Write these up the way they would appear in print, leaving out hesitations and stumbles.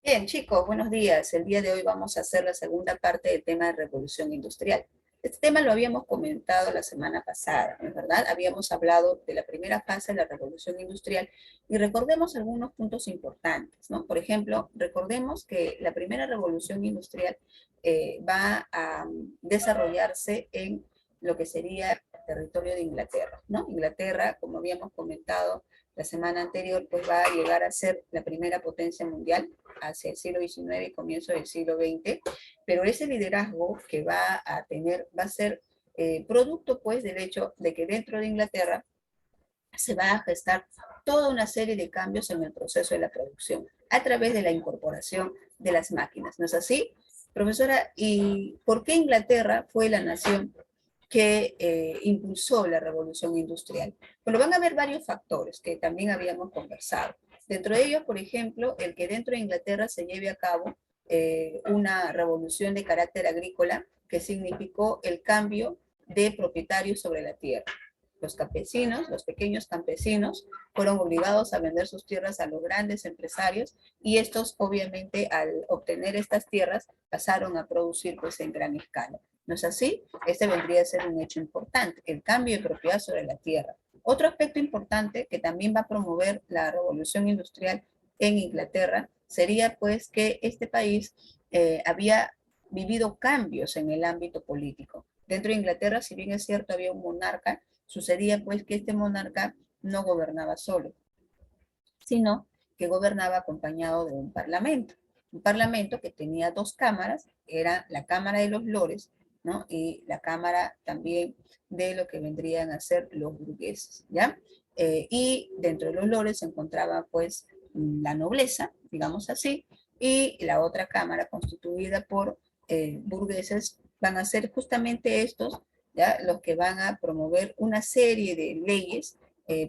Bien, chicos, buenos días. El día de hoy vamos a hacer la segunda parte del tema de revolución industrial. Este tema lo habíamos comentado la semana pasada, ¿no es verdad? Habíamos hablado de la primera fase de la revolución industrial y recordemos algunos puntos importantes, ¿no? Por ejemplo, recordemos que la primera revolución industrial va a desarrollarse en lo que sería el territorio de Inglaterra, ¿no? Inglaterra, como habíamos comentado la semana anterior, pues va a llegar a ser la primera potencia mundial hacia el siglo XIX y comienzo del siglo XX, pero ese liderazgo que va a tener va a ser producto pues del hecho de que dentro de Inglaterra se va a gestar toda una serie de cambios en el proceso de la producción a través de la incorporación de las máquinas. ¿No es así? Profesora, ¿y por qué Inglaterra fue la nación que impulsó la revolución industrial? Bueno, van a haber varios factores que también habíamos conversado. Dentro de ellos, por ejemplo, el que dentro de Inglaterra se lleve a cabo una revolución de carácter agrícola que significó el cambio de propietarios sobre la tierra. Los campesinos, los pequeños campesinos, fueron obligados a vender sus tierras a los grandes empresarios y estos, obviamente, al obtener estas tierras, pasaron a producir pues en gran escala. ¿No es así? Este vendría a ser un hecho importante, el cambio de propiedad sobre la tierra. Otro aspecto importante que también va a promover la revolución industrial en Inglaterra sería pues que este país había vivido cambios en el ámbito político. Dentro de Inglaterra, si bien es cierto, había un monarca, sucedía pues que este monarca no gobernaba solo, sino que gobernaba acompañado de un parlamento que tenía dos cámaras, era la Cámara de los Lores, ¿no? Y la Cámara también de lo que vendrían a ser los burgueses, ¿ya? Y dentro de los Lores se encontraba pues la nobleza, digamos así, y la otra Cámara constituida por burgueses van a ser justamente estos, ¿ya? Los que van a promover una serie de leyes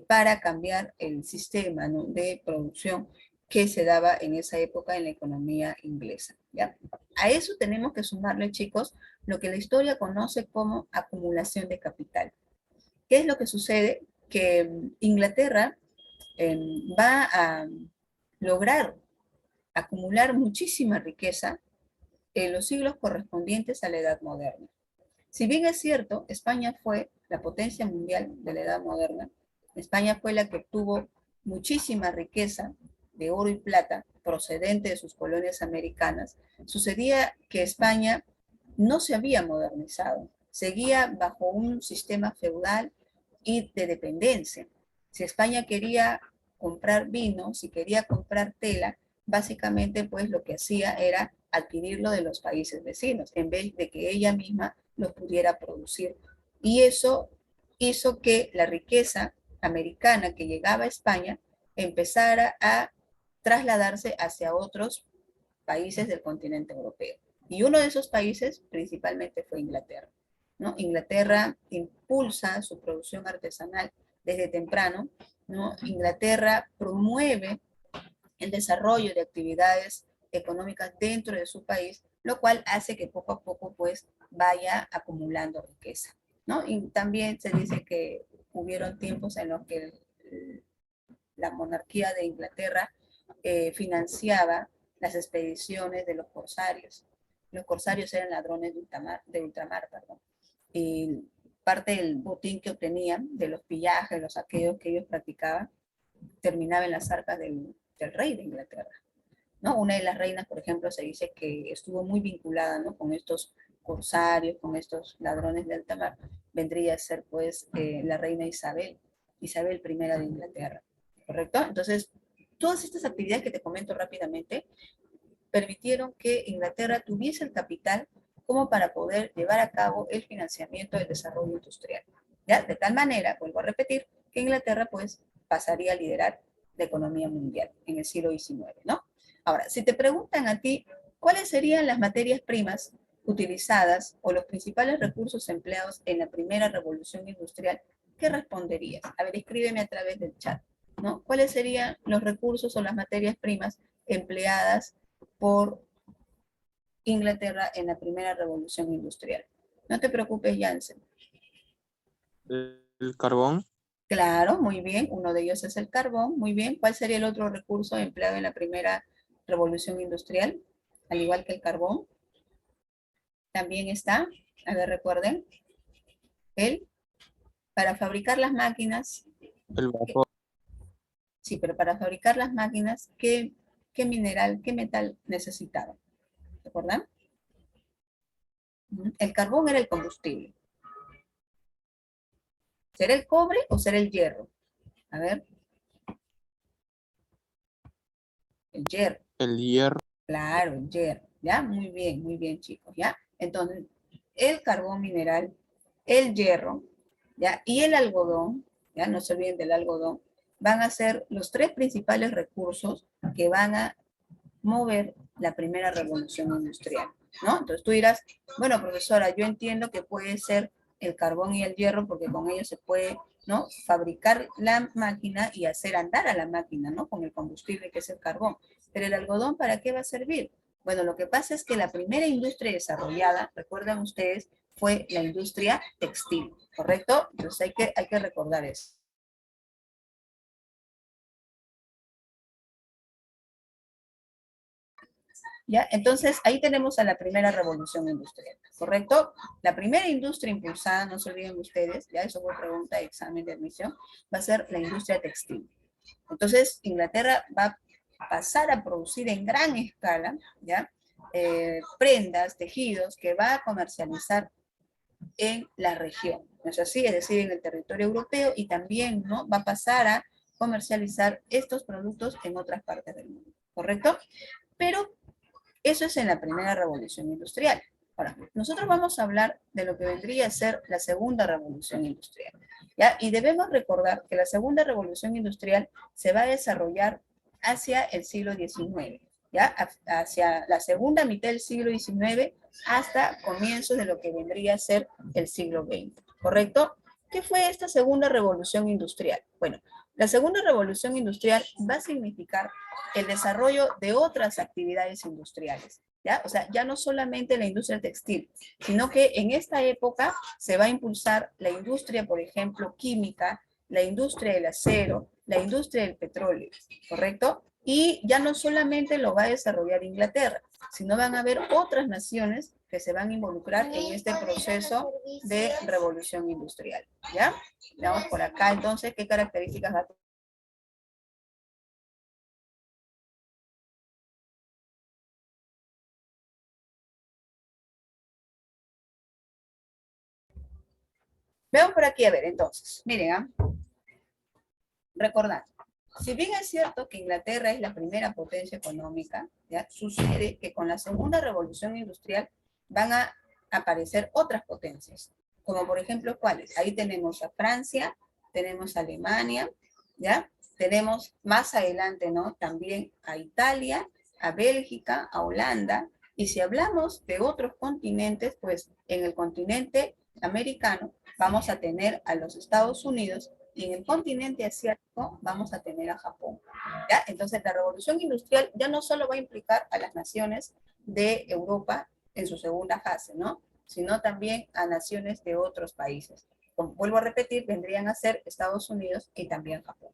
para cambiar el sistema, ¿no?, de producción que se daba en esa época en la economía inglesa, ¿ya? A eso tenemos que sumarle, chicos, lo que la historia conoce como acumulación de capital. ¿Qué es lo que sucede? Que Inglaterra va a lograr acumular muchísima riqueza en los siglos correspondientes a la Edad Moderna. Si bien es cierto, España fue la potencia mundial de la Edad Moderna, España fue la que tuvo muchísima riqueza de oro y plata procedente de sus colonias americanas, sucedía que España no se había modernizado, seguía bajo un sistema feudal y de dependencia. Si España quería comprar vino, si quería comprar tela, básicamente pues lo que hacía era adquirirlo de los países vecinos, en vez de que ella misma lo pudiera producir. Y eso hizo que la riqueza americana que llegaba a España empezara a trasladarse hacia otros países del continente europeo. Y uno de esos países principalmente fue Inglaterra, ¿no? Inglaterra impulsa su producción artesanal desde temprano, ¿no? Inglaterra promueve el desarrollo de actividades económicas dentro de su país, lo cual hace que poco a poco pues vaya acumulando riqueza, ¿no? Y también se dice que hubieron tiempos en los que la monarquía de Inglaterra financiaba las expediciones de los corsarios. Los corsarios eran ladrones de ultramar, perdón. Y parte del botín que obtenían de los pillajes, los saqueos que ellos practicaban, terminaba en las arcas del rey de Inglaterra, ¿no? Una de las reinas, por ejemplo, se dice que estuvo muy vinculada, ¿no?, con estos corsarios, con estos ladrones de alta mar, vendría a ser pues la reina Isabel, Isabel I de Inglaterra, ¿correcto? Entonces, todas estas actividades que te comento rápidamente permitieron que Inglaterra tuviese el capital como para poder llevar a cabo el financiamiento del desarrollo industrial, ¿ya? De tal manera, vuelvo a repetir, que Inglaterra pues pasaría a liderar la economía mundial en el siglo XIX, ¿no? Ahora, si te preguntan a ti, ¿cuáles serían las materias primas utilizadas o los principales recursos empleados en la primera revolución industrial? ¿Qué responderías? A ver, escríbeme a través del chat, ¿no? ¿Cuáles serían los recursos o las materias primas empleadas por Inglaterra en la primera revolución industrial? No te preocupes, Jansen. El carbón, Claro, muy bien. Uno de ellos es el carbón. Muy bien. ¿Cuál sería el otro recurso empleado en la primera revolución industrial, al igual que el carbón. También está, a ver, recuerden, el, para fabricar las máquinas, El vapor. sí, pero para fabricar las máquinas, ¿qué mineral, qué metal necesitaban? ¿Recuerdan? El carbón era el combustible. ¿Será el cobre o será el hierro? A ver, el hierro. El hierro. Claro, el hierro. ¿Ya? Muy bien, chicos. ¿Ya? Entonces, el carbón mineral, el hierro, ¿ya? Y el algodón, ¿ya? No se olviden del algodón, van a ser los tres principales recursos que van a mover la primera revolución industrial, ¿no? Entonces tú dirás, bueno, profesora, yo entiendo que puede ser el carbón y el hierro porque con ellos se puede, ¿no? Fabricar la máquina y hacer andar a la máquina, ¿no? Con el combustible que es el carbón. Pero el algodón, ¿para qué va a servir? Bueno, lo que pasa es que la primera industria desarrollada, recuerdan ustedes, fue la industria textil, ¿correcto? Entonces hay que recordar eso. ¿Ya? Entonces, ahí tenemos a la primera revolución industrial, ¿correcto? La primera industria impulsada, no se olviden ustedes, ya eso fue pregunta de examen de admisión, va a ser la industria textil. Entonces, Inglaterra va a pasar a producir en gran escala, ¿ya? Prendas, tejidos que va a comercializar en la región, ¿no es así? Es decir, en el territorio europeo y también, ¿no? Va a pasar a comercializar estos productos en otras partes del mundo, ¿correcto? Pero eso es en la primera revolución industrial. Ahora, nosotros vamos a hablar de lo que vendría a ser la segunda revolución industrial. ¿Ya? Y debemos recordar que la segunda revolución industrial se va a desarrollar hacia el siglo XIX, ¿ya? Hacia la segunda mitad del siglo XIX hasta comienzos de lo que vendría a ser el siglo XX, ¿correcto? ¿Qué fue esta segunda revolución industrial? Bueno, la segunda revolución industrial va a significar el desarrollo de otras actividades industriales, ¿ya? O sea, ya no solamente la industria textil, sino que en esta época se va a impulsar la industria, por ejemplo, química, la industria del acero, la industria del petróleo, ¿correcto? Y ya no solamente lo va a desarrollar Inglaterra, sino van a haber otras naciones que se van a involucrar en este proceso de revolución industrial, ¿ya? Veamos por acá entonces qué características va a tener. Veamos por aquí, a ver, entonces, miren, recordando, si bien es cierto que Inglaterra es la primera potencia económica, ¿ya? Sucede que con la segunda revolución industrial van a aparecer otras potencias, como por ejemplo, ¿cuáles? Ahí tenemos a Francia, tenemos a Alemania, ¿ya? Tenemos más adelante, ¿no? También a Italia, a Bélgica, a Holanda, y si hablamos de otros continentes, pues en el continente americano vamos a tener a los Estados Unidos y en el continente asiático vamos a tener a Japón. ¿Ya? Entonces la revolución industrial ya no solo va a implicar a las naciones de Europa en su segunda fase, ¿no? Sino también a naciones de otros países. Como vuelvo a repetir, vendrían a ser Estados Unidos y también Japón.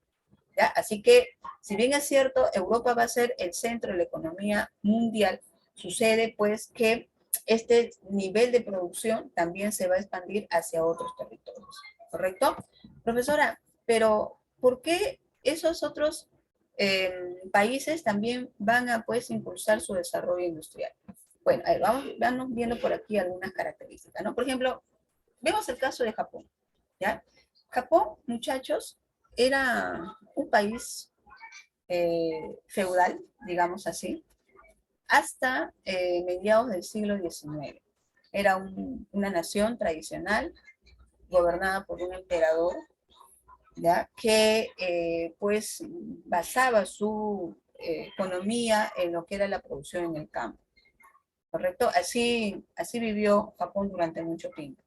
¿Ya? Así que, si bien es cierto, Europa va a ser el centro de la economía mundial, sucede pues que este nivel de producción también se va a expandir hacia otros territorios, ¿correcto? Profesora, pero ¿por qué esos otros países también van a pues impulsar su desarrollo industrial? Bueno, a ver, vamos viendo por aquí algunas características, ¿no? Por ejemplo, vemos el caso de Japón, ¿ya? Japón, muchachos, era un país feudal, digamos así, hasta mediados del siglo XIX. Era una nación tradicional gobernada por un emperador, ¿ya? Que pues basaba su economía en lo que era la producción en el campo, ¿correcto? Así vivió Japón durante mucho tiempo.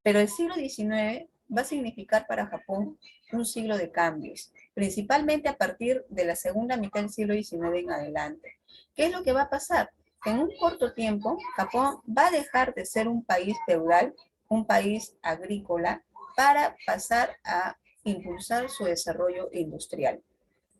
Pero el siglo XIX va a significar para Japón un siglo de cambios, principalmente a partir de la segunda mitad del siglo XIX en adelante. ¿Qué es lo que va a pasar? Que en un corto tiempo, Japón va a dejar de ser un país feudal, un país agrícola, para pasar a impulsar su desarrollo industrial.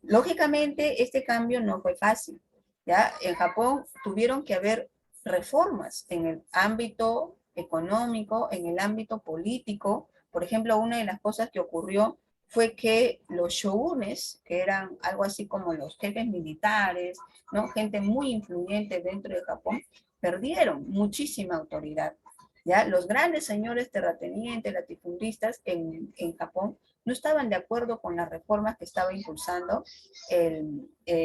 Lógicamente, este cambio no fue fácil, ¿ya? En Japón tuvieron que haber reformas en el ámbito económico, en el ámbito político. Por ejemplo, una de las cosas que ocurrió fue que los shogunes, que eran algo así como los jefes militares, ¿no? Gente muy influyente dentro de Japón, perdieron muchísima autoridad. ¿Ya? Los grandes señores terratenientes, latifundistas en Japón no estaban de acuerdo con las reformas que estaba impulsando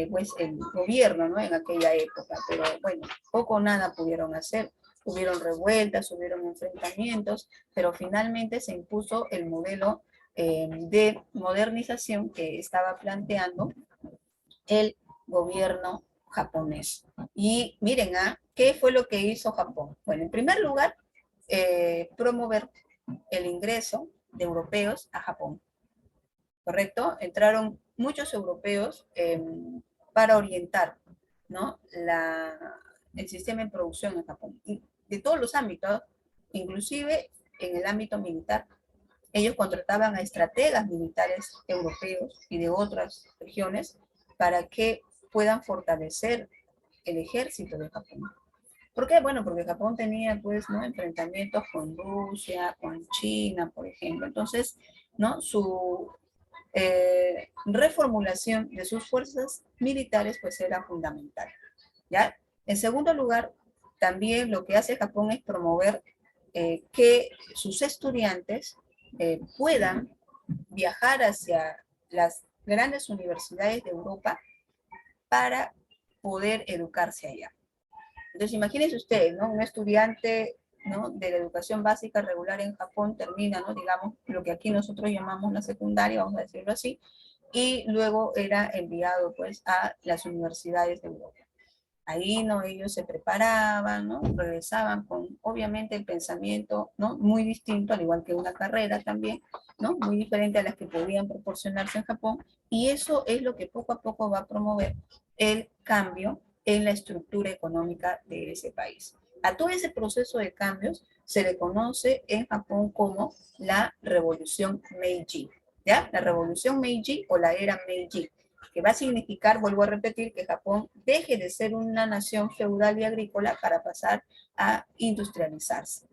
pues el gobierno, ¿no? En aquella época, pero bueno, poco o nada pudieron hacer. Hubieron revueltas, hubieron enfrentamientos, pero finalmente se impuso el modelo de modernización que estaba planteando el gobierno japonés. Y miren, ¿qué fue lo que hizo Japón? Bueno, en primer lugar, promover el ingreso de europeos a Japón, ¿correcto? Entraron muchos europeos para orientar, ¿no? El sistema de producción en Japón, y de todos los ámbitos, inclusive en el ámbito militar. Ellos contrataban a estrategas militares europeos y de otras regiones para que puedan fortalecer el ejército de Japón. ¿Por qué? Bueno, porque Japón tenía, pues, ¿no? Enfrentamientos con Rusia, con China, por ejemplo. Entonces, ¿no? Su reformulación de sus fuerzas militares, pues, era fundamental, ¿ya? En segundo lugar, también lo que hace Japón es promover que sus estudiantes puedan viajar hacia las grandes universidades de Europa para poder educarse allá. Entonces, imagínense ustedes, ¿no? Un estudiante, ¿no? De la educación básica regular en Japón termina, ¿no? Digamos, lo que aquí nosotros llamamos la secundaria, vamos a decirlo así, y luego era enviado, pues, a las universidades de Europa. Ahí, ¿no? Ellos se preparaban, ¿no? Regresaban con, obviamente, el pensamiento, ¿no? Muy distinto, al igual que una carrera también, ¿no? Muy diferente a las que podían proporcionarse en Japón. Y eso es lo que poco a poco va a promover el cambio en la estructura económica de ese país. A todo ese proceso de cambios se le conoce en Japón como la Revolución Meiji, ¿ya? La Revolución Meiji o la era Meiji, que va a significar, vuelvo a repetir, que Japón deje de ser una nación feudal y agrícola para pasar a industrializarse.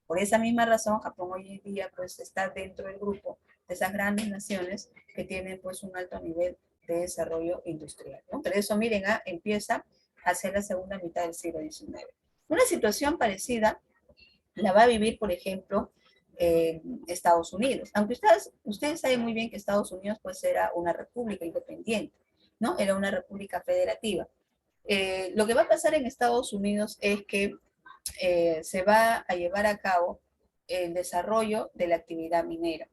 Por esa misma razón, Japón hoy en día pues está dentro del grupo de esas grandes naciones que tienen pues un alto nivel de desarrollo industrial, ¿no? Pero eso, miren, empieza hacia la segunda mitad del siglo XIX. Una situación parecida la va a vivir, por ejemplo, Estados Unidos. Aunque ustedes saben muy bien que Estados Unidos pues era una república independiente, ¿no? Era una república federativa. Lo que va a pasar en Estados Unidos es que se va a llevar a cabo el desarrollo de la actividad minera.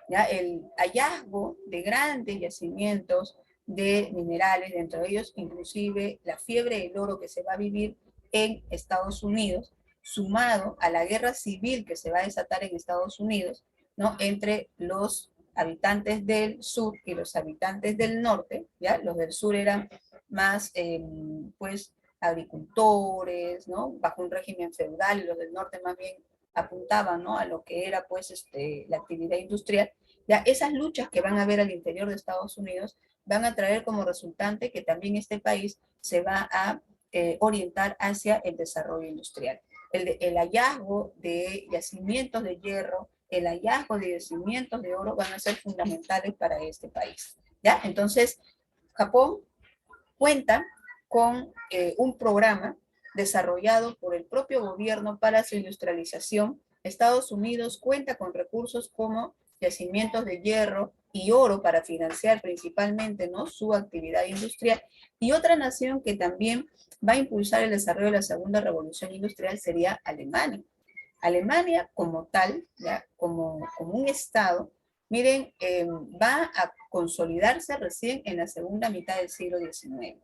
¿Ya? El hallazgo de grandes yacimientos de minerales, dentro de ellos inclusive la fiebre del oro que se va a vivir en Estados Unidos, sumado a la guerra civil que se va a desatar en Estados Unidos, ¿no? Entre los habitantes del sur y los habitantes del norte, ¿ya? Los del sur eran más, pues, agricultores, ¿no? Bajo un régimen feudal, y los del norte más bien apuntaban, ¿no? A lo que era, pues, la actividad industrial. Ya esas luchas que van a haber al interior de Estados Unidos van a traer como resultante que también este país se va a orientar hacia el desarrollo industrial. El hallazgo de yacimientos de hierro, el hallazgo de yacimientos de oro van a ser fundamentales para este país. ¿Ya? Entonces, Japón cuenta con un programa desarrollado por el propio gobierno para su industrialización. Estados Unidos cuenta con recursos como yacimientos de hierro y oro para financiar principalmente, ¿no? Su actividad industrial. Y otra nación que también va a impulsar el desarrollo de la segunda revolución industrial sería Alemania. Alemania como tal, ¿ya? Como un Estado, miren, va a consolidarse recién en la segunda mitad del siglo XIX.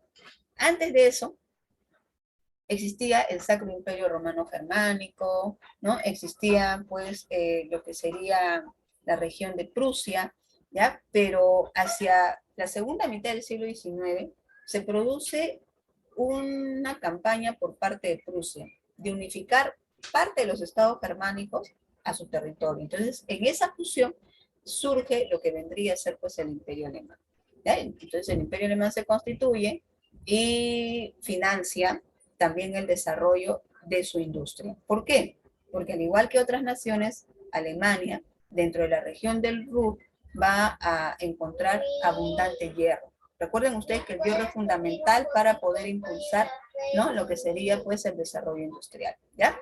Antes de eso, existía el Sacro Imperio Romano Germánico, ¿no? Existía, pues, lo que sería la región de Prusia, ¿ya? Pero hacia la segunda mitad del siglo XIX se produce una campaña por parte de Prusia de unificar parte de los estados germánicos a su territorio. Entonces, en esa fusión surge lo que vendría a ser, pues, el Imperio Alemán, ¿ya? Entonces, el Imperio Alemán se constituye y financia también el desarrollo de su industria. ¿Por qué? Porque al igual que otras naciones, Alemania, dentro de la región del Ruhr, va a encontrar abundante hierro. Recuerden ustedes que el hierro es fundamental para poder impulsar, ¿no?, lo que sería pues el desarrollo industrial, ¿ya?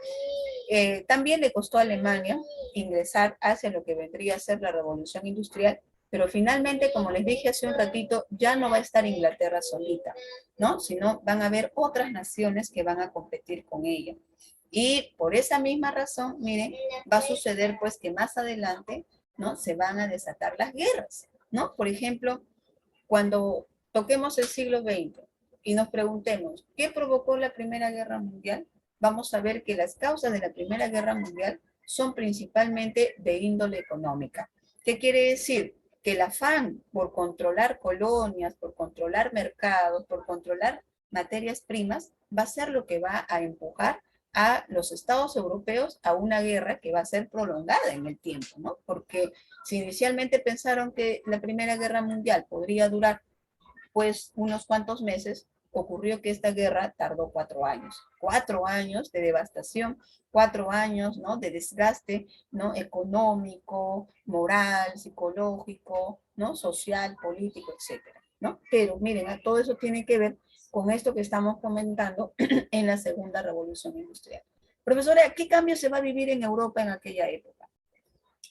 También le costó a Alemania ingresar hacia lo que vendría a ser la revolución industrial, pero finalmente, como les dije hace un ratito, ya no va a estar Inglaterra solita, ¿no? Sino van a haber otras naciones que van a competir con ella. Y por esa misma razón, miren, va a suceder pues que más adelante, ¿no?, se van a desatar las guerras, ¿no? Por ejemplo, cuando toquemos el siglo XX y nos preguntemos, ¿qué provocó la Primera Guerra Mundial? Vamos a ver que las causas de la Primera Guerra Mundial son principalmente de índole económica. ¿Qué quiere decir? Que el afán por controlar colonias, por controlar mercados, por controlar materias primas, va a ser lo que va a empujar a los estados europeos a una guerra que va a ser prolongada en el tiempo, ¿no? Porque si inicialmente pensaron que la Primera Guerra Mundial podría durar pues unos cuantos meses, ocurrió que esta guerra tardó 4 años. 4 años de devastación, 4 años, ¿no?, de desgaste, ¿no?, económico, moral, psicológico, ¿no?, social, político, etcétera, ¿no? Pero miren, todo eso tiene que ver con esto que estamos comentando en la segunda revolución industrial. Profesora, ¿qué cambio se va a vivir en Europa en aquella época?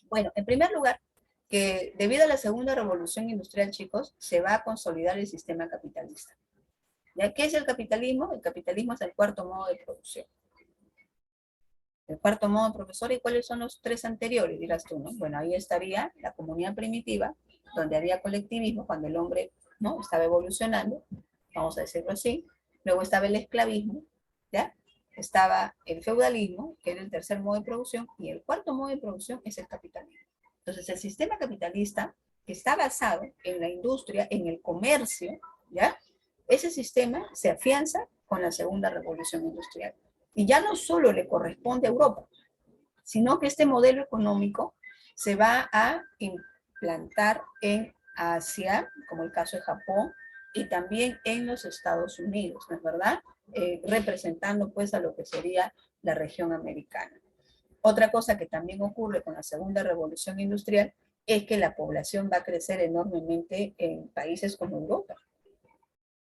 Bueno, en primer lugar, que debido a la segunda revolución industrial, chicos, se va a consolidar el sistema capitalista. ¿Ya? ¿Qué es el capitalismo? El capitalismo es el cuarto modo de producción. El cuarto modo, profesor, ¿y cuáles son los tres anteriores? Dirás tú, ¿no? Bueno, ahí estaría la comunidad primitiva, donde había colectivismo, cuando el hombre, ¿no?, estaba evolucionando, vamos a decirlo así. Luego estaba el esclavismo, ¿ya? Estaba el feudalismo, que era el tercer modo de producción, y el cuarto modo de producción es el capitalismo. Entonces, el sistema capitalista, que está basado en la industria, en el comercio, ¿ya? Ese sistema se afianza con la segunda revolución industrial. Y ya no solo le corresponde a Europa, sino que este modelo económico se va a implantar en Asia, como el caso de Japón, y también en los Estados Unidos, ¿no es verdad? Representando pues a lo que sería la región americana. Otra cosa que también ocurre con la segunda revolución industrial es que la población va a crecer enormemente en países como Europa,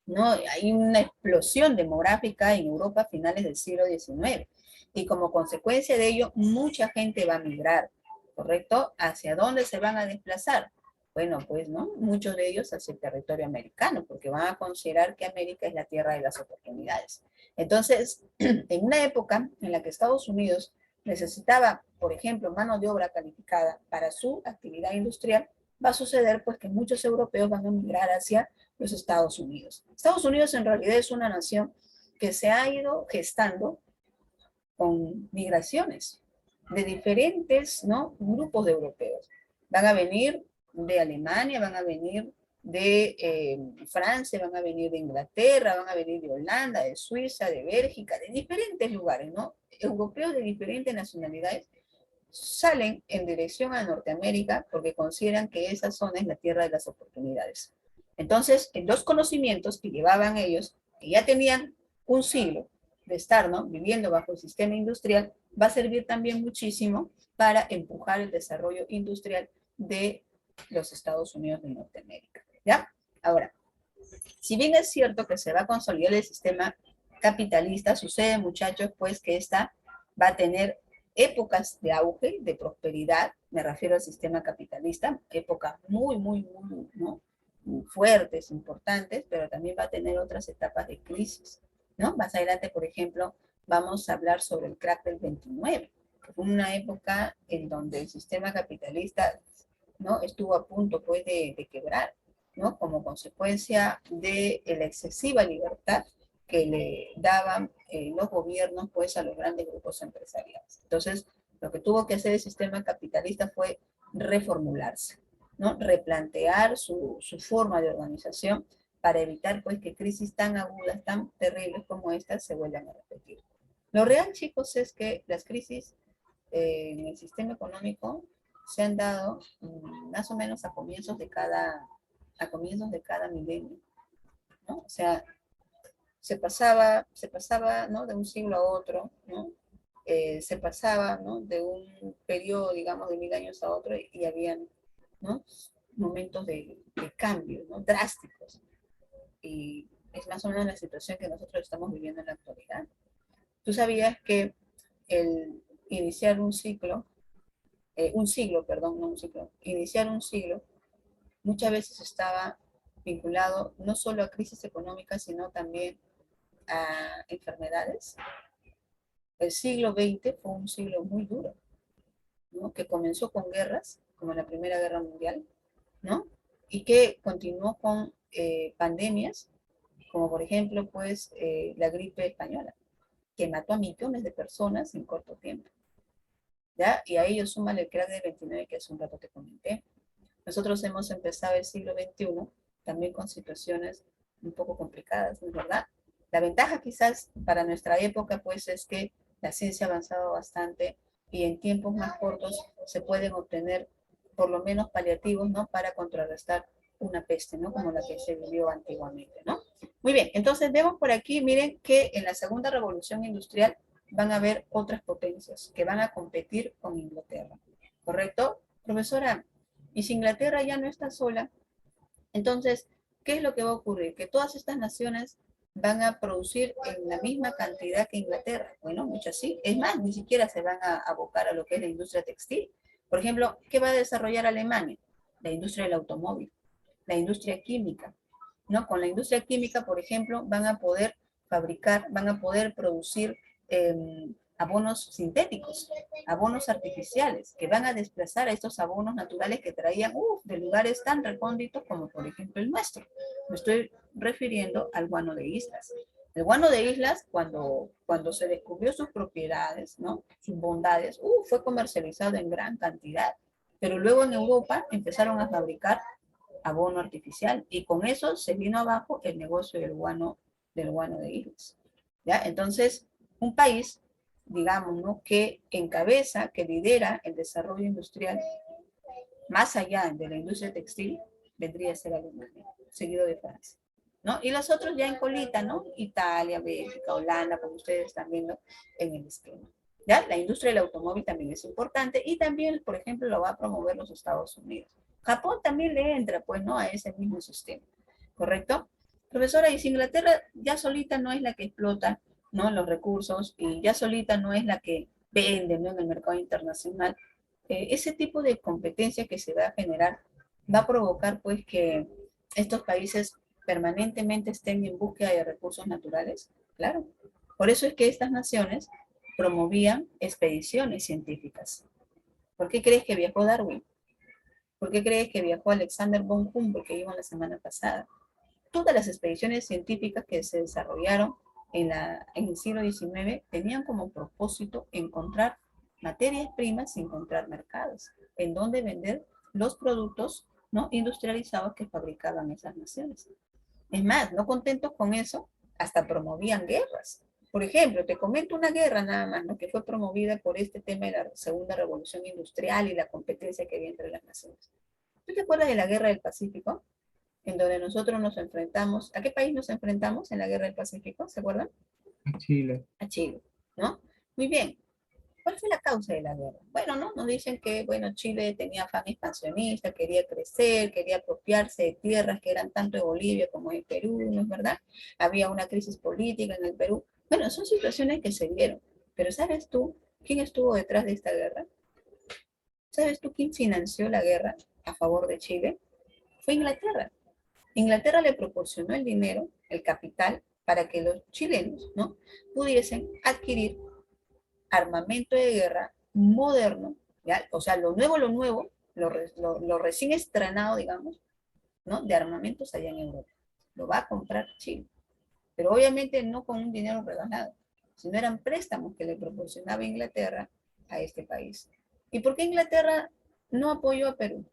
¿no? Hay una explosión demográfica en Europa a finales del siglo XIX y como consecuencia de ello mucha gente va a migrar, ¿correcto? ¿Hacia dónde se van a desplazar? Bueno, pues, ¿no?, muchos de ellos hacia el territorio americano, porque van a considerar que América es la tierra de las oportunidades. Entonces, en una época en la que Estados Unidos necesitaba, por ejemplo, mano de obra calificada para su actividad industrial, va a suceder pues que muchos europeos van a migrar hacia los Estados Unidos. Estados Unidos en realidad es una nación que se ha ido gestando con migraciones de diferentes, ¿no?, grupos de europeos. Van a venir de Alemania, van a venir de Francia, van a venir de Inglaterra, van a venir de Holanda, de Suiza, de Bélgica, de diferentes lugares, ¿no? Europeos de diferentes nacionalidades salen en dirección a Norteamérica porque consideran que esa zona es la tierra de las oportunidades. Entonces, en los conocimientos que llevaban ellos, que ya tenían un siglo de estar, ¿no?, viviendo bajo el sistema industrial, va a servir también muchísimo para empujar el desarrollo industrial de los Estados Unidos de Norteamérica, ¿ya? Ahora, si bien es cierto que se va a consolidar el sistema capitalista, sucede, muchachos, pues que esta va a tener épocas de auge, de prosperidad, me refiero al sistema capitalista, épocas muy, ¿no?, muy fuertes, importantes, pero también va a tener otras etapas de crisis, ¿no? Más adelante, por ejemplo, vamos a hablar sobre el crack del 29, que fue una época en donde el sistema capitalista, ¿no?, estuvo a punto, pues, de quebrar, ¿no?, como consecuencia de la excesiva libertad que le daban los gobiernos pues a los grandes grupos empresariales. Entonces, lo que tuvo que hacer el sistema capitalista fue reformularse, ¿no?, replantear su forma de organización para evitar pues que crisis tan agudas, tan terribles como estas se vuelvan a repetir. Lo real, chicos, es que las crisis en el sistema económico se han dado más o menos a comienzos de cada milenio, ¿no? O sea, se pasaba, ¿no? De un siglo a otro, ¿no? Se pasaba, ¿no? De un periodo, digamos, de 1000 años a otro y habían, ¿no? Momentos de cambio, ¿no? Drásticos. Y es más o menos la situación que nosotros estamos viviendo en la actualidad. Tú sabías que el iniciar un siglo, perdón, no un ciclo, iniciar un siglo muchas veces estaba vinculado no solo a crisis económicas, sino también a enfermedades. El siglo XX fue un siglo muy duro, ¿no? Que comenzó con guerras, como la Primera Guerra Mundial, ¿no? Y que continuó con pandemias, como por ejemplo, pues, la gripe española, que mató a millones de personas en corto tiempo, ¿ya? Y a ello súmale el crack del 29 que hace un rato te comenté. Nosotros hemos empezado el siglo XXI también con situaciones un poco complicadas, ¿no es verdad? La ventaja quizás para nuestra época pues es que la ciencia ha avanzado bastante y en tiempos más cortos se pueden obtener por lo menos paliativos, ¿no? Para contrarrestar una peste, ¿no? Como la que se vivió antiguamente, ¿no? Muy bien, entonces vemos por aquí, miren que en la segunda revolución industrial van a haber otras potencias que van a competir con Inglaterra, ¿correcto? Profesora, y si Inglaterra ya no está sola, entonces, ¿qué es lo que va a ocurrir? Que todas estas naciones van a producir en la misma cantidad que Inglaterra. Bueno, muchas sí. Es más, ni siquiera se van a abocar a lo que es la industria textil. Por ejemplo, ¿qué va a desarrollar Alemania? La industria del automóvil, la industria química, ¿no? Con la industria química, por ejemplo, van a poder fabricar, van a poder producir abonos sintéticos, abonos artificiales, que van a desplazar a estos abonos naturales que traían de lugares tan recónditos como por ejemplo el nuestro. Me estoy refiriendo al guano de islas. El guano de islas, cuando se descubrió sus propiedades, ¿no? Sus bondades, fue comercializado en gran cantidad. Pero luego en Europa empezaron a fabricar abono artificial y con eso se vino abajo el negocio del guano de islas. ¿Ya? Entonces, un país, digamos, ¿no? Que encabeza, que lidera el desarrollo industrial más allá de la industria textil, vendría a ser Alemania, seguido de Francia, ¿no? Y los otros ya en colita, ¿no? Italia, Bélgica, Holanda, como ustedes están viendo en el esquema. ¿Ya? La industria del automóvil también es importante y también, por ejemplo, lo va a promover los Estados Unidos. Japón también le entra, pues, ¿no? A ese mismo sistema, ¿correcto? Profesora, y si Inglaterra ya solita no es la que explota, ¿no? Los recursos y ya solita no es la que vende, ¿no? En el mercado internacional, ese tipo de competencia que se va a generar va a provocar pues que estos países permanentemente estén en búsqueda de recursos naturales, claro. Por eso es que estas naciones promovían expediciones científicas. ¿Por qué crees que viajó Darwin? ¿Por qué crees que viajó Alexander von Humboldt, que vimos la semana pasada? Todas las expediciones científicas que se desarrollaron en el siglo XIX tenían como propósito encontrar materias primas y encontrar mercados en donde vender los productos no industrializados que fabricaban esas naciones. Es más, no contentos con eso, hasta promovían guerras. Por ejemplo, te comento una guerra nada más, ¿no? Que fue promovida por este tema de la segunda revolución industrial y la competencia que había entre las naciones. ¿Tú te acuerdas de la guerra del Pacífico? En donde nosotros nos enfrentamos, ¿a qué país nos enfrentamos en la guerra del Pacífico? ¿Se acuerdan? Chile. A Chile, ¿no? Muy bien. ¿Cuál fue la causa de la guerra? Bueno, ¿no? Nos dicen que, bueno, Chile tenía afán expansionista, quería crecer, quería apropiarse de tierras que eran tanto de Bolivia como de Perú, ¿no es verdad? Había una crisis política en el Perú. Bueno, son situaciones que se dieron. Pero ¿sabes tú quién estuvo detrás de esta guerra? ¿Sabes tú quién financió la guerra a favor de Chile? Fue Inglaterra. Inglaterra le proporcionó el dinero, el capital, para que los chilenos, ¿no? Pudiesen adquirir armamento de guerra moderno, ¿ya? O sea, lo nuevo, lo recién estrenado, digamos, ¿no? De armamentos allá en Europa. Lo va a comprar Chile, pero obviamente no con un dinero regalado, sino eran préstamos que le proporcionaba Inglaterra a este país. ¿Y por qué Inglaterra no apoyó a Perú?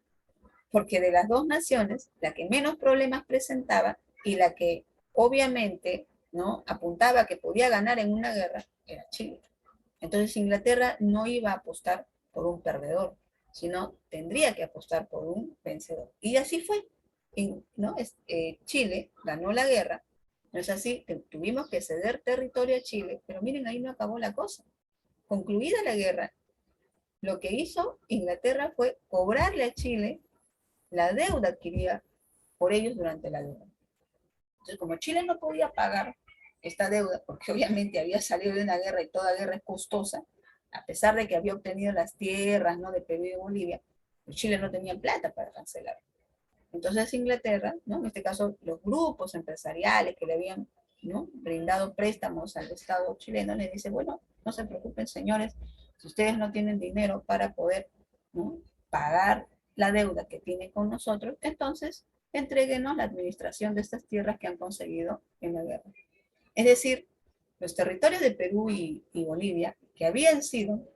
Porque de las dos naciones, la que menos problemas presentaba y la que obviamente, ¿no? Apuntaba que podía ganar en una guerra era Chile. Entonces Inglaterra no iba a apostar por un perdedor, sino tendría que apostar por un vencedor. Y así fue. ¿No? Chile ganó la guerra, ¿No es así? Tuvimos que ceder territorio a Chile, pero miren, ahí no acabó la cosa. Concluida la guerra, lo que hizo Inglaterra fue cobrarle a Chile la deuda adquirida por ellos durante la guerra. Entonces, como Chile no podía pagar esta deuda, porque obviamente había salido de una guerra y toda guerra es costosa, a pesar de que había obtenido las tierras, ¿no?, de Perú y de Bolivia, pues Chile no tenía plata para cancelar. Entonces Inglaterra, ¿no?, en este caso los grupos empresariales que le habían, ¿no?, brindado préstamos al Estado chileno, le dice, bueno, no se preocupen, señores, si ustedes no tienen dinero para poder, ¿no?, pagar la deuda que tienen con nosotros, entonces entréguenos la administración de estas tierras que han conseguido en la guerra. Es decir, los territorios de Perú y Bolivia, que habían sido,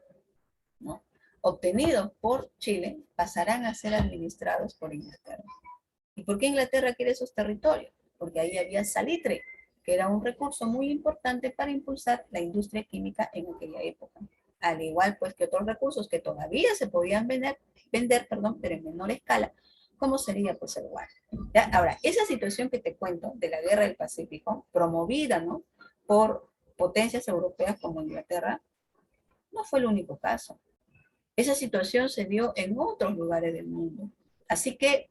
¿no?, obtenidos por Chile, pasarán a ser administrados por Inglaterra. ¿Y por qué Inglaterra quiere esos territorios? Porque ahí había salitre, que era un recurso muy importante para impulsar la industria química en aquella época. Al igual pues que otros recursos que todavía se podían vender, pero en menor escala, como sería pues el guano. ¿Ya? Ahora, esa situación que te cuento de la guerra del Pacífico, promovida, ¿no?, por potencias europeas como Inglaterra, no fue el único caso. Esa situación se dio en otros lugares del mundo. Así que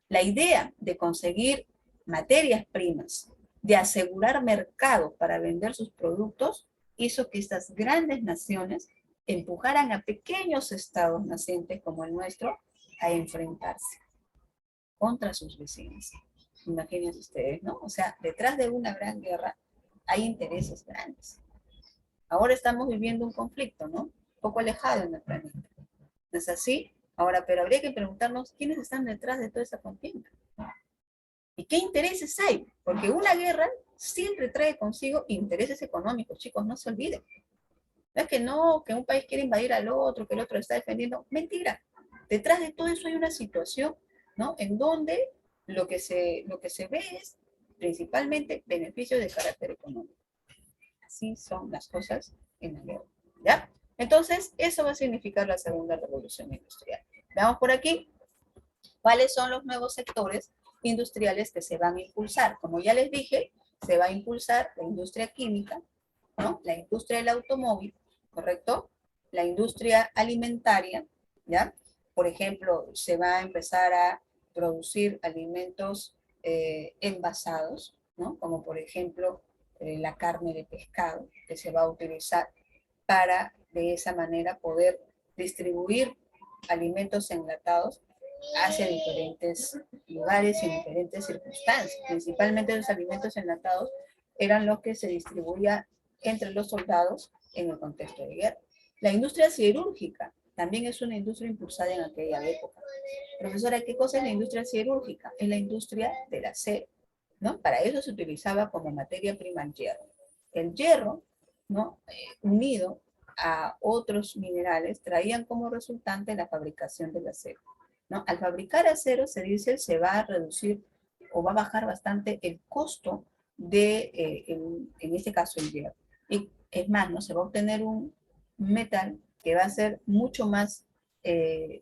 la idea de conseguir materias primas, de asegurar mercado para vender sus productos, hizo que estas grandes naciones empujaran a pequeños estados nacientes como el nuestro a enfrentarse contra sus vecinos. Imagínense ustedes, ¿no? O sea, detrás de una gran guerra hay intereses grandes. Ahora estamos viviendo un conflicto, ¿no?, un poco alejado en el planeta. ¿No es así? Ahora, pero habría que preguntarnos quiénes están detrás de toda esa contienda. ¿Y qué intereses hay? Porque una guerra siempre trae consigo intereses económicos, chicos, no se olviden. No es que no, que un país quiere invadir al otro, que el otro está defendiendo. Mentira. Detrás de todo eso hay una situación, ¿no?, en donde lo que se ve es principalmente beneficios de carácter económico. Así son las cosas en la guerra, ¿ya? Entonces, eso va a significar la segunda revolución industrial. Veamos por aquí cuáles son los nuevos sectores industriales que se van a impulsar. Como ya les dije, se va a impulsar la industria química, ¿no?, la industria del automóvil, ¿correcto?, la industria alimentaria, ¿ya? Por ejemplo, se va a empezar a producir alimentos envasados, ¿no?, como por ejemplo la carne de pescado, que se va a utilizar para de esa manera poder distribuir alimentos enlatados hacia diferentes lugares y en diferentes circunstancias. Principalmente los alimentos enlatados eran los que se distribuían entre los soldados en el contexto de guerra. La industria siderúrgica también es una industria impulsada en aquella época. Profesora, ¿qué cosa es la industria siderúrgica? Es la industria del acero, ¿no? Para eso se utilizaba como materia prima el hierro. El hierro, ¿no?, unido a otros minerales, traían como resultante la fabricación del acero, ¿no? Al fabricar acero, se dice, se va a reducir o va a bajar bastante el costo de, en este caso, el hierro. Y es más, ¿no?, se va a obtener un metal que va a ser mucho más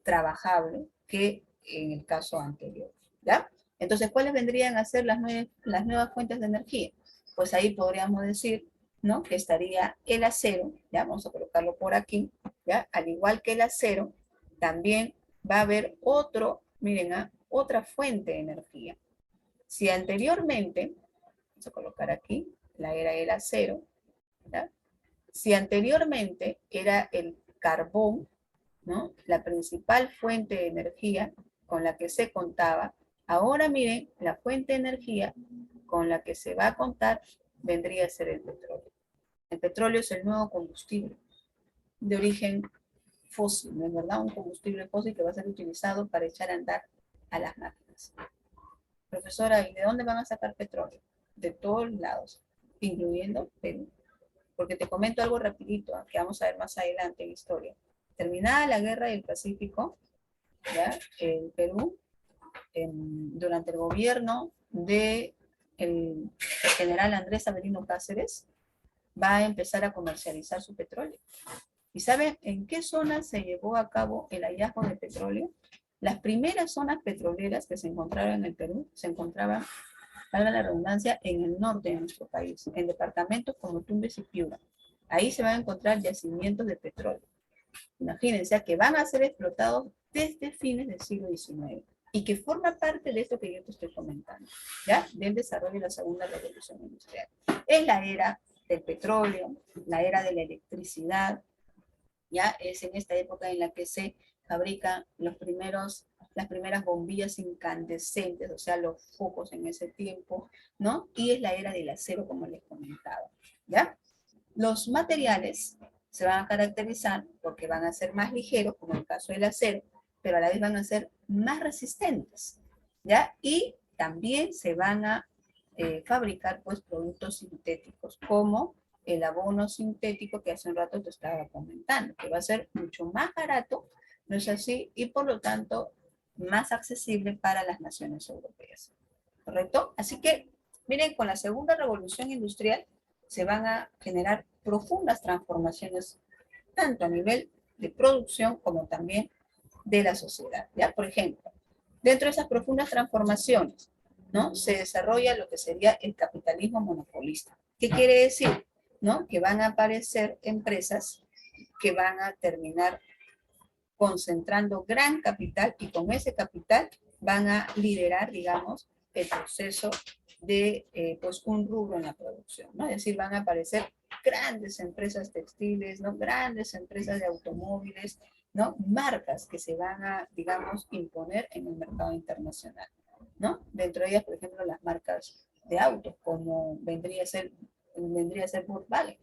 trabajable que en el caso anterior, ¿ya? Entonces, ¿cuáles vendrían a ser las nuevas fuentes de energía? Pues ahí podríamos decir, ¿no?, que estaría el acero, ya vamos a colocarlo por aquí, ¿ya? Al igual que el acero, también va a haber miren, otra fuente de energía. Si anteriormente, vamos a colocar aquí, la era del acero, ¿ya? Si anteriormente era el carbón, ¿no?, la principal fuente de energía con la que se contaba, ahora miren, la fuente de energía con la que se va a contar vendría a ser el petróleo. El petróleo es el nuevo combustible de origen fósil, ¿no es verdad? Un combustible fósil que va a ser utilizado para echar a andar a las máquinas. Profesora, ¿y de dónde van a sacar petróleo? De todos lados, incluyendo Perú. Porque te comento algo rapidito, que vamos a ver más adelante en la historia. Terminada la guerra del Pacífico, ¿ya?, el Perú, durante el gobierno de el general Andrés Avelino Cáceres, va a empezar a comercializar su petróleo. ¿Y saben en qué zona se llevó a cabo el hallazgo de petróleo? Las primeras zonas petroleras que se encontraron en el Perú se encontraban valga la redundancia, en el norte de nuestro país, en departamentos como Tumbes y Piura. Ahí se van a encontrar yacimientos de petróleo. Imagínense que van a ser explotados desde fines del siglo XIX y que forma parte de esto que yo te estoy comentando, ¿ya? Del desarrollo de la segunda revolución industrial. Es la era del petróleo, la era de la electricidad, ¿ya? Es en esta época en la que se fabrican las primeras bombillas incandescentes, o sea, los focos en ese tiempo, ¿no? Y es la era del acero, como les comentaba, ¿ya? Los materiales se van a caracterizar porque van a ser más ligeros, como en el caso del acero, pero a la vez van a ser más resistentes, ¿ya? Y también se van a fabricar, pues, productos sintéticos, como el abono sintético que hace un rato te estaba comentando, que va a ser mucho más barato, ¿no es así? Y por lo tanto, más accesible para las naciones europeas, ¿correcto? Así que, miren, con la segunda revolución industrial se van a generar profundas transformaciones, tanto a nivel de producción como también de la sociedad, ¿ya? Por ejemplo, dentro de esas profundas transformaciones, ¿no? Se desarrolla lo que sería el capitalismo monopolista. ¿Qué quiere decir? ¿No? Que van a aparecer empresas que van a terminar concentrando gran capital y con ese capital van a liderar, digamos, el proceso de pues un rubro en la producción, ¿no? Es decir, van a aparecer grandes empresas textiles, ¿no? Grandes empresas de automóviles, ¿no? Marcas que se van a, digamos, imponer en el mercado internacional, ¿no? Dentro de ellas, por ejemplo, las marcas de autos, como vendría a ser Volkswagen.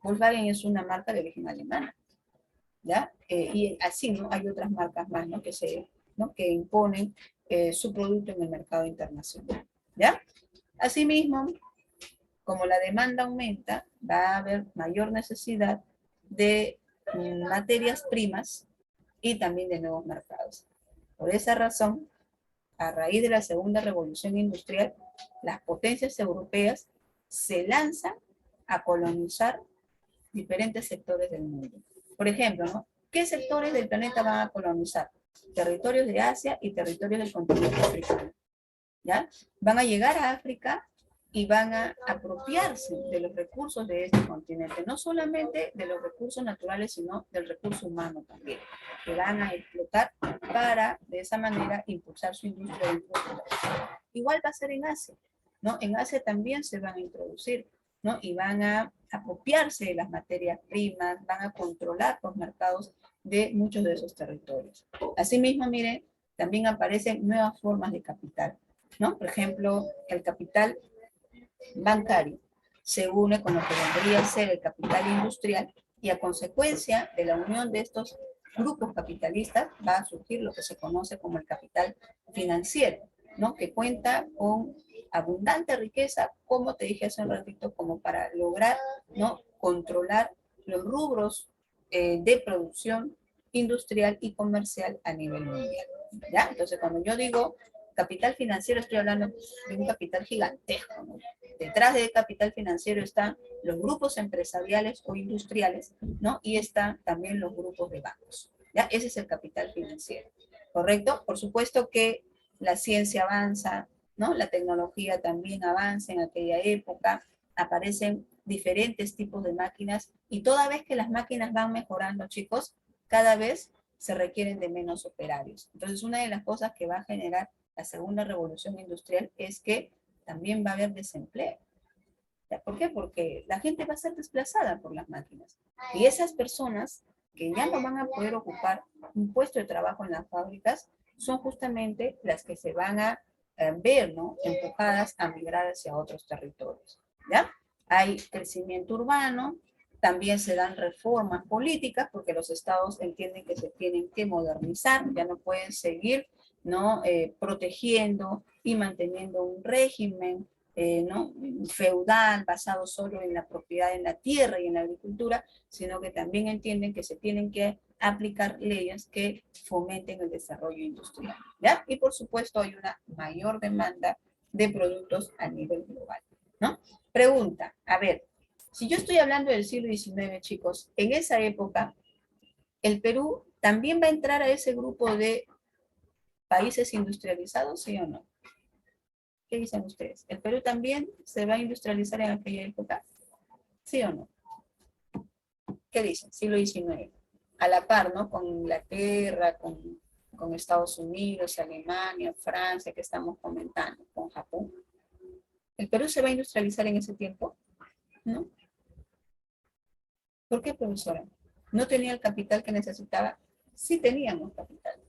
Volkswagen es una marca de origen alemana, ¿ya? Y así, ¿no? Hay otras marcas más, ¿no? ¿no? Que imponen su producto en el mercado internacional, ¿ya? Asimismo, como la demanda aumenta, va a haber mayor necesidad de materias primas y también de nuevos mercados. Por esa razón, a raíz de la segunda revolución industrial, las potencias europeas se lanzan a colonizar diferentes sectores del mundo. Por ejemplo, ¿no? ¿Qué sectores del planeta van a colonizar? Territorios de Asia y territorios del continente africano, ¿ya? Van a llegar a África y van a apropiarse de los recursos de este continente, no solamente de los recursos naturales, sino del recurso humano también, que van a explotar para, de esa manera, impulsar su industria dentro de la región. Igual va a ser en Asia, ¿no? En Asia también se van a introducir, ¿no? Y van a apropiarse de las materias primas, van a controlar los mercados de muchos de esos territorios. Asimismo, miren, también aparecen nuevas formas de capital, ¿no? Por ejemplo, el capital bancario se une con lo que vendría a ser el capital industrial y a consecuencia de la unión de estos grupos capitalistas va a surgir lo que se conoce como el capital financiero, ¿no? Que cuenta con abundante riqueza, como te dije hace un ratito, como para lograr, ¿no? Controlar los rubros de producción industrial y comercial a nivel mundial, ¿ya? Entonces, cuando yo digo capital financiero, estoy hablando de un capital gigantesco, ¿no? Detrás del capital financiero están los grupos empresariales o industriales, ¿no? Y están también los grupos de bancos, ¿ya? Ese es el capital financiero, ¿correcto? Por supuesto que la ciencia avanza, ¿no? La tecnología también avanza en aquella época, aparecen diferentes tipos de máquinas y toda vez que las máquinas van mejorando, chicos, cada vez se requieren de menos operarios. Entonces, una de las cosas que va a generar la segunda revolución industrial es que también va a haber desempleo. ¿Por qué? Porque la gente va a ser desplazada por las máquinas. Y esas personas que ya no van a poder ocupar un puesto de trabajo en las fábricas son justamente las que se van a ver, ¿no? Empujadas a migrar hacia otros territorios, ¿ya? Hay crecimiento urbano, también se dan reformas políticas porque los estados entienden que se tienen que modernizar, ya no pueden seguir, ¿no? Protegiendo y manteniendo un régimen ¿no? feudal basado solo en la propiedad en la tierra y en la agricultura, sino que también entienden que se tienen que aplicar leyes que fomenten el desarrollo industrial, ¿ya? Y por supuesto hay una mayor demanda de productos a nivel global, ¿no? Pregunta, a ver, si yo estoy hablando del siglo XIX, chicos, en esa época, ¿el Perú también va a entrar a ese grupo de países industrializados, sí o no? ¿Qué dicen ustedes? ¿El Perú también se va a industrializar en aquella época? ¿Sí o no? ¿Qué dicen? Siglo XIX. A la par, ¿no? Con Inglaterra, con Estados Unidos, Alemania, Francia, que estamos comentando, con Japón. ¿El Perú se va a industrializar en ese tiempo? ¿No? ¿Por qué, profesora? ¿No tenía el capital que necesitaba? Sí teníamos capital.